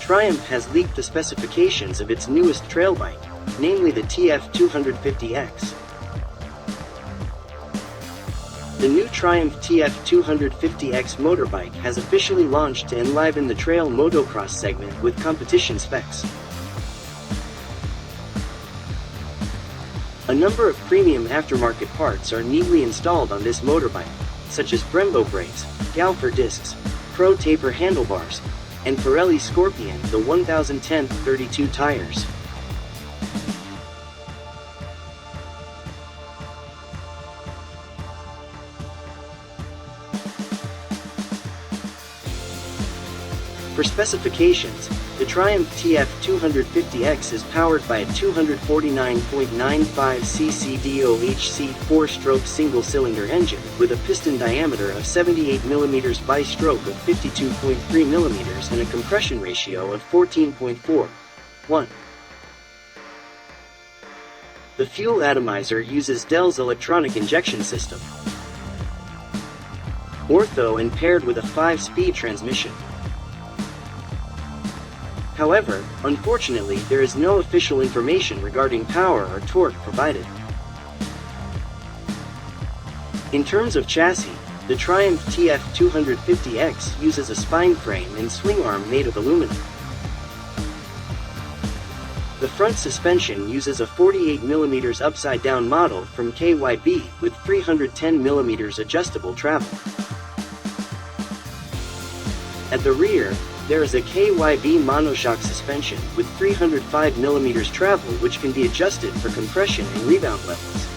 Triumph has leaked the specifications of its newest trail bike, namely the TF250X. The new Triumph TF250X motorbike has officially launched to enliven the trail motocross segment with competition specs. A number of premium aftermarket parts are neatly installed on this motorbike, such as Brembo brakes, Galfer discs, Pro taper handlebars, and Pirelli Scorpion the 1010-32 tires. For specifications, the Triumph TF250X is powered by a 249.95cc DOHC 4-stroke single-cylinder engine with a piston diameter of 78 mm by stroke of 52.3 mm and a compression ratio of 14.4:1. The fuel atomizer uses Dell's electronic injection system, Ortho, and paired with a 5-speed transmission. However, unfortunately, there is no official information regarding power or torque provided. In terms of chassis, the Triumph TF250X uses a spine frame and swingarm made of aluminum. The front suspension uses a 48 mm upside-down model from KYB with 310 mm adjustable travel. At the rear, there is a KYB monoshock suspension with 305 mm travel which can be adjusted for compression and rebound levels.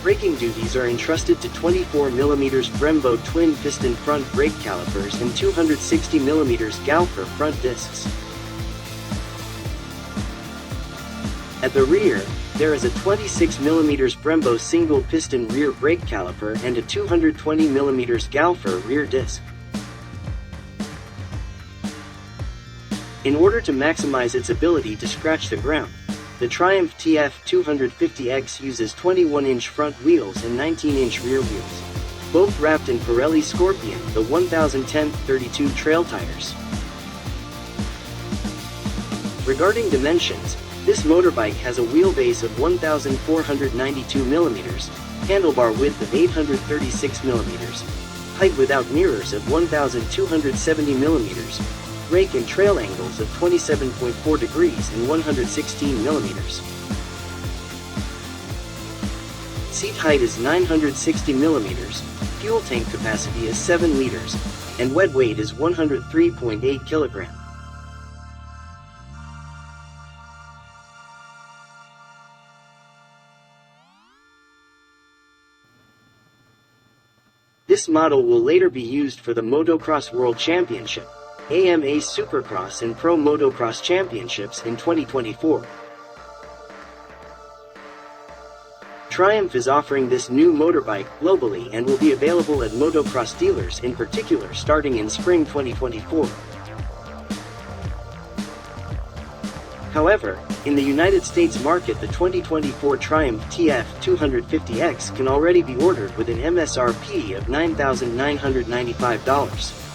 Braking duties are entrusted to 24 mm Brembo twin piston front brake calipers and 260 mm Galfer front discs. At the rear, there is a 26 mm Brembo single piston rear brake caliper and a 220 mm Galfer rear disc. In order to maximize its ability to scratch the ground, the Triumph TF250X uses 21-inch front wheels and 19-inch rear wheels, both wrapped in Pirelli Scorpion the 1010-32 trail tires. Regarding dimensions, this motorbike has a wheelbase of 1,492 mm, handlebar width of 836 mm, height without mirrors of 1,270 mm, rake and trail angles of 27.4 degrees and 116 mm. Seat height is 960 mm, fuel tank capacity is 7 liters, and wet weight is 103.8 kilograms. This model will later be used for the Motocross World Championship, AMA Supercross and Pro Motocross Championships in 2024. Triumph is offering this new motorbike globally and will be available at motocross dealers in particular starting in spring 2024. However, in the United States market, the 2024 Triumph TF250X can already be ordered with an MSRP of $9,995.